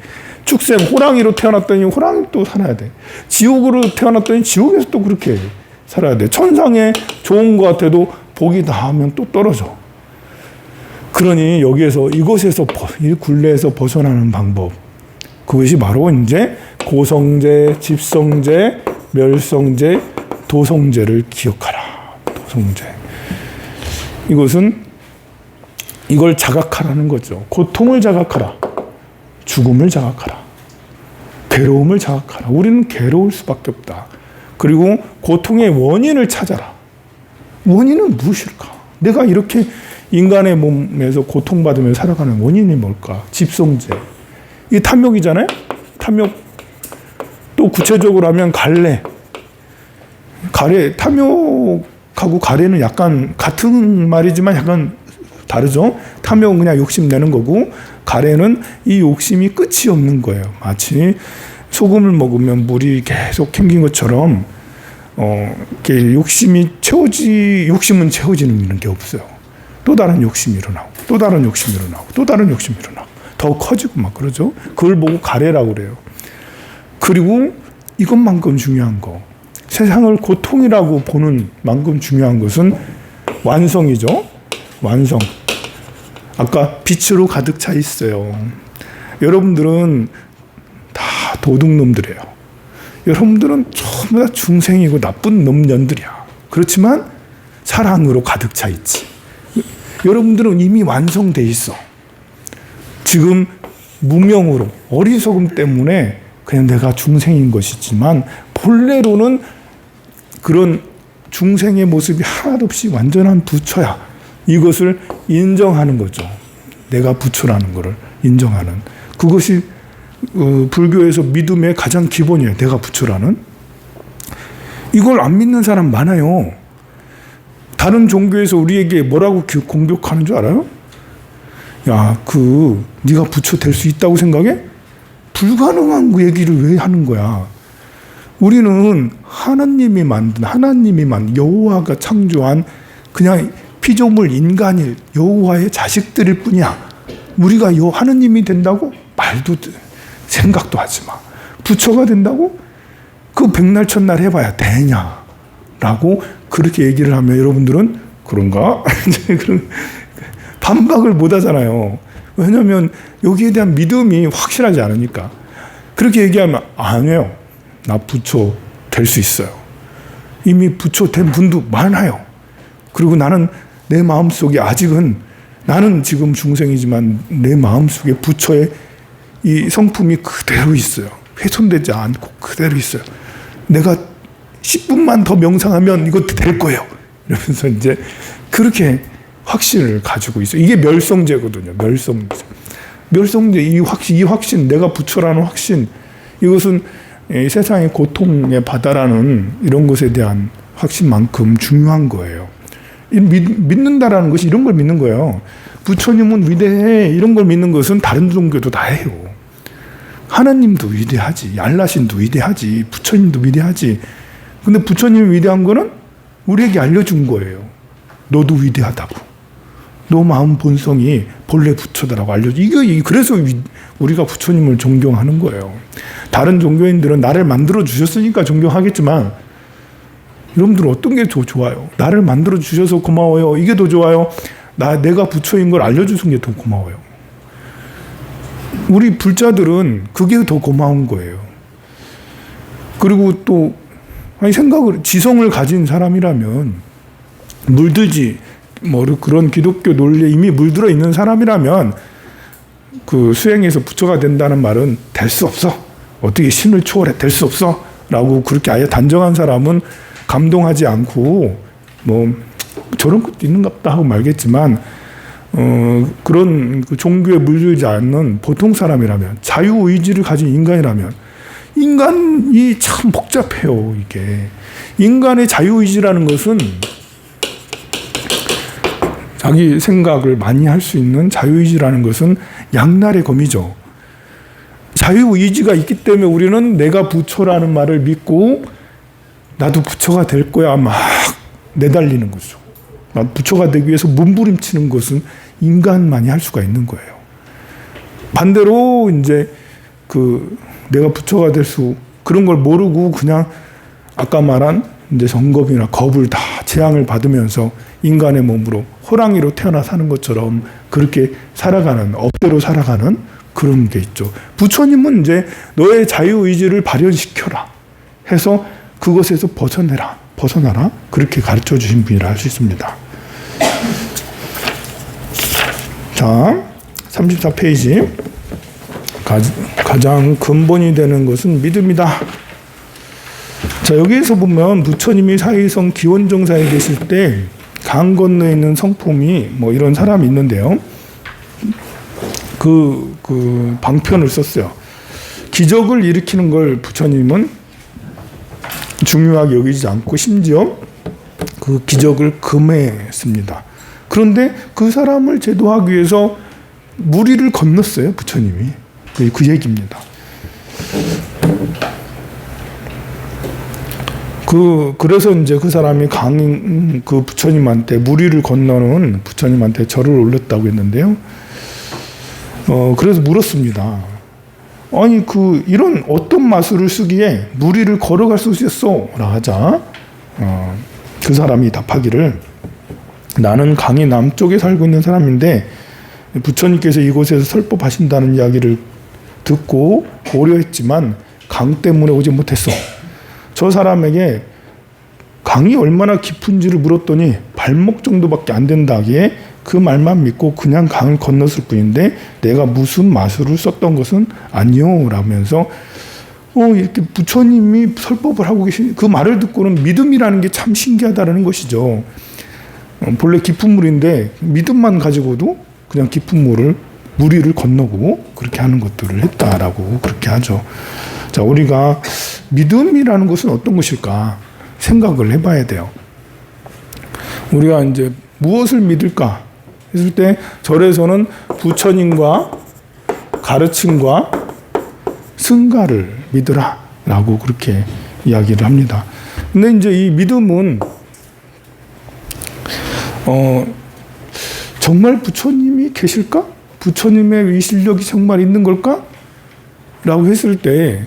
축생 호랑이로 태어났더니 호랑이 또 살아야 돼. 지옥으로 태어났더니 지옥에서 또 그렇게 살아야 돼. 천상에 좋은 것 같아도 복이 닿으면 또 떨어져. 그러니 여기에서 이것에서 이 굴레에서 벗어나는 방법, 그것이 바로 이제 고성제, 집성제, 멸성제, 도성제를 기억하라. 도성제. 이걸 자각하라는 거죠. 고통을 자각하라. 죽음을 자각하라. 괴로움을 자각하라. 우리는 괴로울 수밖에 없다. 그리고 고통의 원인을 찾아라. 원인은 무엇일까? 내가 이렇게 인간의 몸에서 고통받으며 살아가는 원인이 뭘까? 집성제. 이게 탐욕이잖아요? 탐욕. 또 구체적으로 하면 가래. 탐욕하고 가래는 약간 같은 말이지만 약간 다르죠? 탐욕은 그냥 욕심내는 거고, 가래는 이 욕심이 끝이 없는 거예요. 마치 소금을 먹으면 물이 계속 캥긴 것처럼, 이렇게 욕심은 채워지는 게 없어요. 또 다른 욕심이 일어나고, 또 다른 욕심이 일어나고, 또 다른 욕심이 일어나고, 더 커지고 막 그러죠? 그걸 보고 가래라고 그래요. 그리고 이것만큼 중요한 거, 세상을 고통이라고 보는 만큼 중요한 것은 완성이죠? 완성. 아까 빛으로 가득 차 있어요. 여러분들은 다 도둑놈들이에요. 여러분들은 전부 다 중생이고 나쁜 놈년들이야. 그렇지만 사랑으로 가득 차 있지. 여러분들은 이미 완성돼 있어. 지금 무명으로, 어리석음 때문에 그냥 내가 중생인 것이지만 본래로는 그런 중생의 모습이 하나도 없이 완전한 부처야. 이것을 인정하는 거죠. 내가 부처라는 것을 인정하는. 그것이 불교에서 믿음의 가장 기본이에요. 내가 부처라는. 이걸 안 믿는 사람 많아요. 다른 종교에서 우리에게 뭐라고 공격하는 줄 알아요? 야, 네가 부처 될 수 있다고 생각해? 불가능한 그 얘기를 왜 하는 거야? 우리는 하나님이 만든 여호와가 창조한 그냥 피조물 인간일 여호와의 자식들일 뿐이야. 우리가 하나님이 된다고? 말도 생각도 하지 마. 부처가 된다고? 그 백날 첫날 해봐야 되냐? 라고 그렇게 얘기를 하면 여러분들은 그런가? 그런 반박을 못 하잖아요. 왜냐하면 여기에 대한 믿음이 확실하지 않으니까. 그렇게 얘기하면 아니에요. 나 부처 될 수 있어요. 이미 부처 된 분도 많아요. 그리고 나는 내 마음속에 아직은, 나는 지금 중생이지만 내 마음속에 부처의 이 성품이 그대로 있어요. 훼손되지 않고 그대로 있어요. 내가 10분만 더 명상하면 이것도 될 거예요. 이러면서 이제 그렇게 확신을 가지고 있어요. 이게 멸성제거든요. 멸성제. 이 확신, 내가 부처라는 확신. 이것은 이 세상의 고통의 바다라는 이런 것에 대한 확신만큼 중요한 거예요. 믿는다라는 것이 이런 걸 믿는 거예요. 부처님은 위대해 이런 걸 믿는 것은 다른 종교도 다 해요. 하나님도 위대하지, 알라신도 위대하지, 부처님도 위대하지. 근데 부처님이 위대한 거는 우리에게 알려준 거예요. 너도 위대하다고. 너 마음 본성이 본래 부처다라고 알려줘. 그래서 우리가 부처님을 존경하는 거예요. 다른 종교인들은 나를 만들어 주셨으니까 존경하겠지만, 여러분들은 어떤 게 더 좋아요? 나를 만들어 주셔서 고마워요. 이게 더 좋아요? 내가 부처인 걸 알려주신 게 더 고마워요. 우리 불자들은 그게 더 고마운 거예요. 그리고 또, 지성을 가진 사람이라면, 그런 기독교 논리에 이미 물들어 있는 사람이라면, 그 수행에서 부처가 된다는 말은 될 수 없어. 어떻게 신을 초월해? 될 수 없어. 라고 그렇게 아예 단정한 사람은 감동하지 않고, 저런 것도 있는가 보다 하고 말겠지만, 그런 그 종교에 물들지 않는 보통 사람이라면, 자유의지를 가진 인간이라면, 인간이 참 복잡해요, 이게. 인간의 자유의지라는 것은 자기 생각을 많이 할 수 있는 자유의지라는 것은 양날의 검이죠. 자유의지가 있기 때문에 우리는 내가 부처라는 말을 믿고 나도 부처가 될 거야 막 내달리는 거죠. 부처가 되기 위해서 몸부림치는 것은 인간만이 할 수가 있는 거예요. 반대로 이제 내가 부처가 그런 걸 모르고 그냥 아까 말한 이제 정겁이나 겁을 다 재앙을 받으면서 인간의 몸으로 호랑이로 태어나 사는 것처럼 그렇게 업대로 살아가는 그런 게 있죠. 부처님은 이제 너의 자유의지를 발현시켜라 해서 그것에서 벗어나라 그렇게 가르쳐 주신 분이라 할 수 있습니다. 자, 34페이지. 가장 근본이 되는 것은 믿음이다. 자, 여기에서 보면 부처님이 사의성 기원정사에 계실 때 강 건너에 있는 성품이 이런 사람이 있는데요. 그 방편을 썼어요. 기적을 일으키는 걸 부처님은 중요하게 여기지 않고 심지어 그 기적을 금했습니다. 그런데 그 사람을 제도하기 위해서 무리를 건넜어요, 부처님이. 그 얘기입니다. 그래서 이제 그 사람이 그 부처님한테 무리를 건너는 부처님한테 절을 올렸다고 했는데요. 그래서 물었습니다. 아니, 이런 어떤 마술을 쓰기에 무리를 걸어갈 수 있었어? 라고 하자. 그 사람이 답하기를 나는 강의 남쪽에 살고 있는 사람인데 부처님께서 이곳에서 설법하신다는 이야기를 듣고 고려했지만 강 때문에 오지 못했어. 저 사람에게 강이 얼마나 깊은지를 물었더니 발목 정도밖에 안 된다기에 그 말만 믿고 그냥 강을 건넜을 뿐인데 내가 무슨 마술을 썼던 것은 아니요 라면서 이렇게 부처님이 설법을 하고 계신 그 말을 듣고는 믿음이라는 게 참 신기하다는 것이죠. 본래 깊은 물인데 믿음만 가지고도 그냥 깊은 무리를 건너고 그렇게 하는 것들을 했다라고 그렇게 하죠. 자, 우리가 믿음이라는 것은 어떤 것일까 생각을 해봐야 돼요. 우리가 이제 무엇을 믿을까 했을 때 절에서는 부처님과 가르침과 승가를 믿으라라고 그렇게 이야기를 합니다. 근데 이제 이 믿음은 정말 부처님이 계실까? 부처님의 위실력이 정말 있는 걸까? 라고 했을 때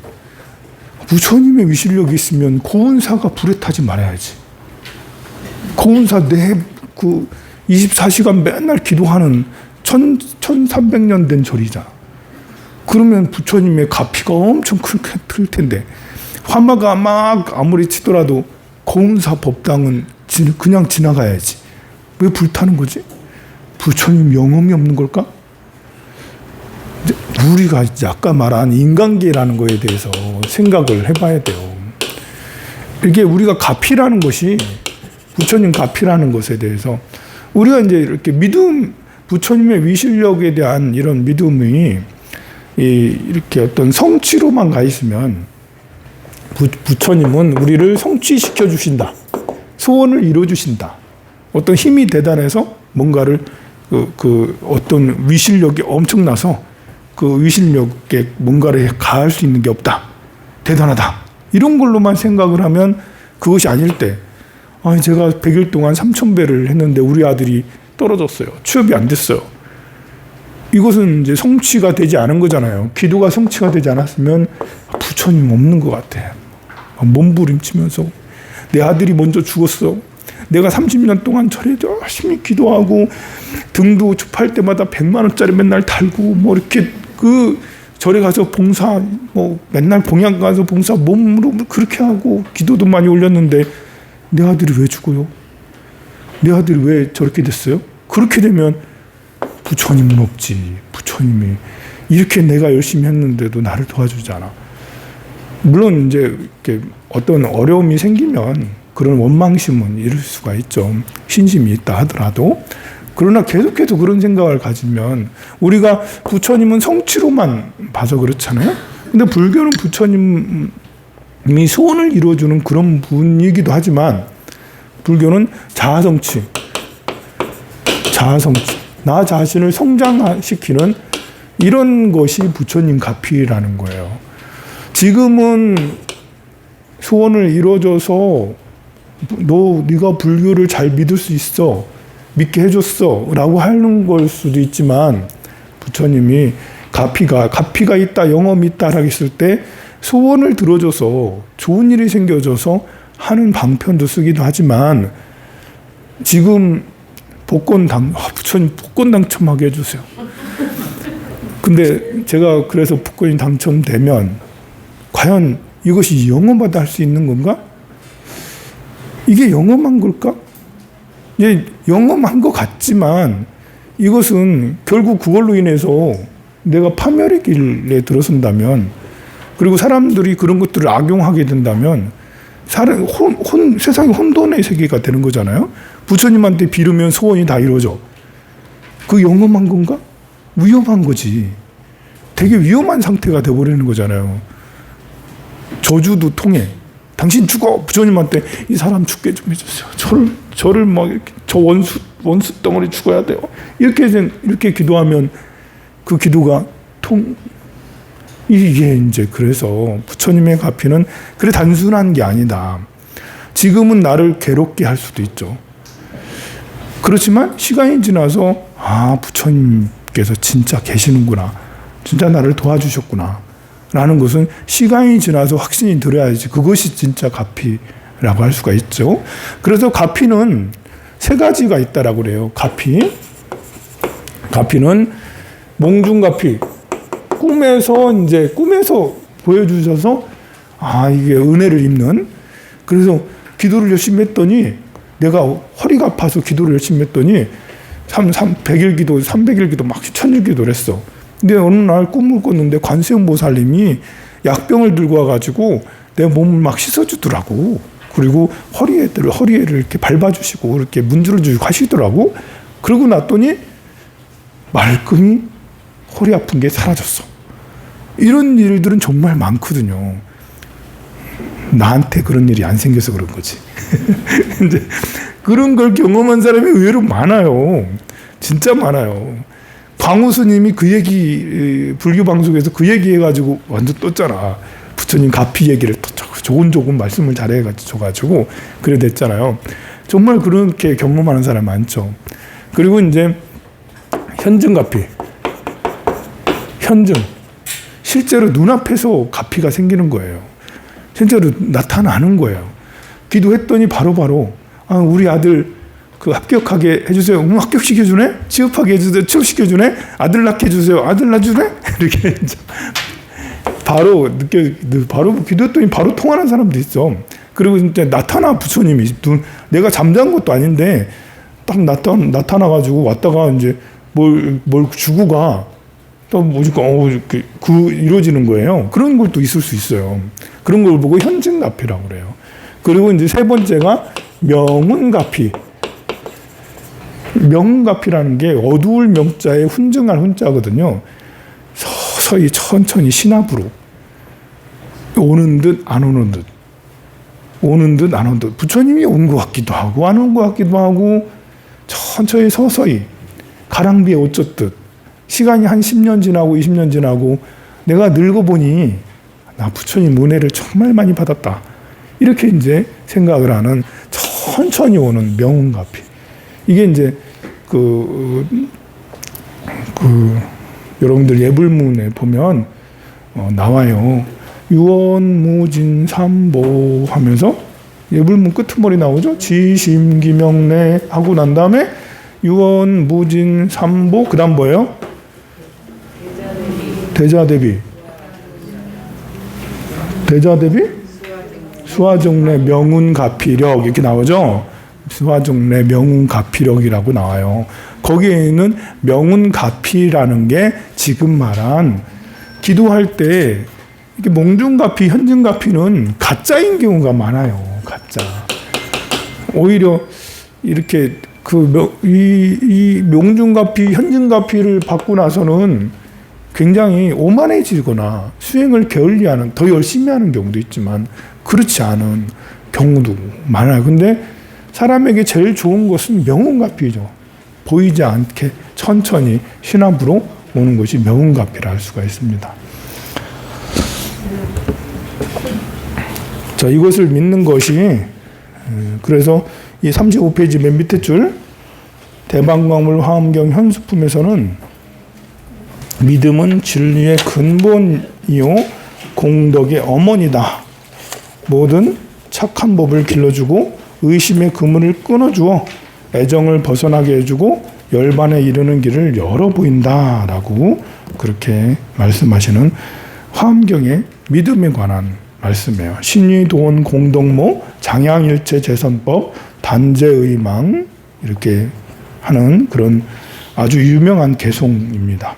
부처님의 위실력이 있으면 고운사가 불에 타지 말아야지. 고운사 24시간 맨날 기도하는 1300년 된 절이잖아. 그러면 부처님의 가피가 엄청 클 텐데 화마가 막 아무리 치더라도 고운사 법당은 그냥 지나가야지. 왜 불타는 거지? 부처님 영험이 없는 걸까? 우리가 아까 말한 인간계라는 거에 대해서 생각을 해봐야 돼요. 이게 우리가 가피라는 것이 부처님 가피라는 것에 대해서 우리가 이제 이렇게 부처님의 위실력에 대한 이런 믿음이 이렇게 어떤 성취로만 가 있으면 부처님은 우리를 성취시켜 주신다. 소원을 이뤄 주신다. 어떤 힘이 대단해서 뭔가를 어떤 위실력이 엄청나서 그 위실력에 뭔가를 가할 수 있는 게 없다. 대단하다. 이런 걸로만 생각을 하면 그것이 아닐 때, 제가 100일 동안 3,000배를 했는데 우리 아들이 떨어졌어요. 취업이 안 됐어요. 이것은 이제 성취가 되지 않은 거잖아요. 기도가 성취가 되지 않았으면 부처님 없는 것 같아. 몸부림치면서 내 아들이 먼저 죽었어. 내가 30년 동안 절에 열심히 기도하고 등도 줍할 때마다 100만 원짜리 맨날 달고 뭐 이렇게 그 절에 가서 봉사 뭐 맨날 봉양 가서 봉사 몸으로 그렇게 하고 기도도 많이 올렸는데 내 아들이 왜 죽어요? 내 아들이 왜 저렇게 됐어요? 그렇게 되면 부처님은 없지. 부처님이 이렇게 내가 열심히 했는데도 나를 도와주지 않아. 물론 이제 이렇게 어떤 어려움이 생기면 그런 원망심은 이룰 수가 있죠. 신심이 있다 하더라도. 그러나 계속해서 그런 생각을 가지면 우리가 부처님은 성취로만 봐서 그렇잖아요. 근데 불교는 부처님이 소원을 이루어주는 그런 분이기도 하지만 불교는 자아성취, 나 자신을 성장시키는 이런 것이 부처님 가피라는 거예요. 지금은 소원을 이루어줘서 네가 불교를 잘 믿을 수 있어. 믿게 해줬어. 라고 하는 걸 수도 있지만 부처님이 가피가 있다, 영험이 있다 라고 했을 때 소원을 들어줘서 좋은 일이 생겨져서 하는 방편도 쓰기도 하지만 지금 부처님 복권 당첨하게 해주세요. 근데 제가 그래서 복권이 당첨되면 과연 이것이 영험하다 할 수 있는 건가? 이게 영험한 걸까? 예, 영험한 것 같지만 이것은 결국 그걸로 인해서 내가 파멸의 길에 들어선다면 그리고 사람들이 그런 것들을 악용하게 된다면 세상이 혼돈의 세계가 되는 거잖아요. 부처님한테 빌으면 소원이 다 이루어져. 그 영험한 건가? 위험한 거지. 되게 위험한 상태가 돼버리는 거잖아요. 저주도 통해. 당신 죽어. 부처님한테 이 사람 죽게 좀 해주세요. 저를 막 이렇게 저 원수 덩어리 죽어야 돼요. 이렇게 기도하면 그 기도가 이게 이제 그래서 부처님의 가피는 그래 단순한 게 아니다. 지금은 나를 괴롭게 할 수도 있죠. 그렇지만 시간이 지나서 부처님께서 진짜 계시는구나. 진짜 나를 도와주셨구나. 라는 것은 시간이 지나서 확신이 들어야지 그것이 진짜 가피라고 할 수가 있죠. 그래서 가피는 세 가지가 있다라고 그래요. 가피는 몽중가피. 꿈에서 보여주셔서 이게 은혜를 입는. 그래서 기도를 열심히 했더니 내가 허리가 아파서 기도를 열심히 했더니 100일 기도, 300일 기도, 막 1000일 기도를 했어. 근데 어느 날 꿈을 꿨는데 관세음보살님이 약병을 들고 와가지고 내 몸을 막 씻어주더라고. 그리고 허리에를 이렇게 밟아주시고 이렇게 문질러 주시고 하시더라고. 그러고 났더니 말끔히 허리 아픈 게 사라졌어. 이런 일들은 정말 많거든요. 나한테 그런 일이 안 생겨서 그런 거지. 이제 그런 걸 경험한 사람이 의외로 많아요. 진짜 많아요. 광우 스님이 그 얘기 불교 방송에서 그 얘기 해가지고 완전 떴잖아. 부처님 가피 얘기를 조곤조곤 말씀을 잘해가지고 그래 됐잖아요. 정말 그렇게 경험하는 사람 많죠. 그리고 이제 현증 가피. 실제로 눈앞에서 가피가 생기는 거예요. 실제로 나타나는 거예요. 기도했더니 바로바로 우리 아들 합격하게 해주세요. 합격시켜주네? 취업하게 해주세요. 취업시켜주네? 아들 낳게 해주세요. 아들 낳아주네? 이렇게 바로 기도했더니 바로 통하는 사람도 있어. 그리고 진짜 나타나 부처님이 내가 잠잔 것도 아닌데 딱 나타나가지고 왔다가 이제 뭘 주고 가. 또 뭐니까 이루어지는 거예요. 그런 것도 있을 수 있어요. 그런 걸 보고 현증가피라고 그래요. 그리고 이제 세 번째가 명운가피. 명운가피라는 게 어두울 명자에 훈증할 훈자거든요. 서서히 천천히 신압으로. 오는 듯 안 오는 듯, 오는 듯 안 오는 듯. 부처님이 온 것 같기도 하고 안 온 것 같기도 하고 천천히 서서히 가랑비에 옷 젖듯 시간이 한 10년 지나고 20년 지나고 내가 늙어보니 나 부처님 은혜를 정말 많이 받았다. 이렇게 이제 생각을 하는 천천히 오는 명운가피. 이게 이제 여러분들 예불문에 보면 나와요. 유언무진삼보 하면서 예불문 끄트머리 나오죠. 지심기명래 하고 난 다음에 유언무진삼보 그 다음 뭐예요? 대자대비 수화종래 명운가피력 이렇게 나오죠. 수화종래 명운가피력이라고 나와요. 거기에는 명운가피라는 게 지금 말한 기도할 때 이렇게 몽중가피, 현증가피는 가짜인 경우가 많아요. 가짜. 오히려 이렇게 이 명중가피, 현증가피를 받고 나서는 굉장히 오만해지거나 수행을 게을리하는, 더 열심히 하는 경우도 있지만 그렇지 않은 경우도 많아요. 근데 사람에게 제일 좋은 것은 명운가피죠. 보이지 않게 천천히 신압으로 오는 것이 명운가피라 할 수가 있습니다. 자, 이것을 믿는 것이 그래서 이 35페이지 맨 밑에 줄 대방광물 화엄경 현수품에서는 믿음은 진리의 근본이요 공덕의 어머니다. 모든 착한 법을 길러주고 의심의 그물을 끊어주어 애정을 벗어나게 해주고 열반에 이르는 길을 열어 보인다라고 그렇게 말씀하시는 화엄경의 믿음에 관한 말씀이에요. 신의도원 공덕모 장양일체 재선법 단재의망 이렇게 하는 그런 아주 유명한 개송입니다.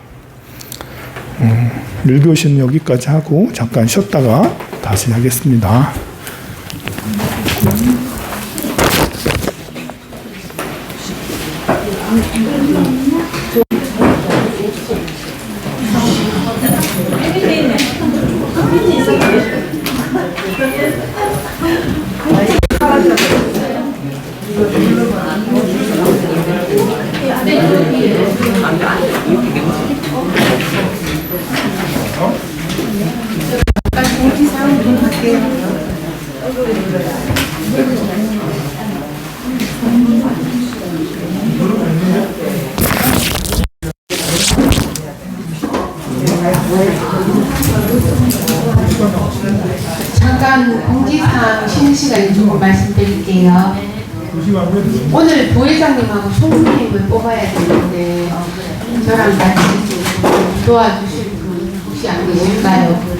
1교시는 여기까지 하고 잠깐 쉬었다가 다시 하겠습니다. 잠깐 공지사항 쉬는 시간에 좀 말씀드릴게요. 오늘 부회장님하고 총무님을 뽑아야 되는데 저랑 같이 도와주실 분 혹시 안 계실까요?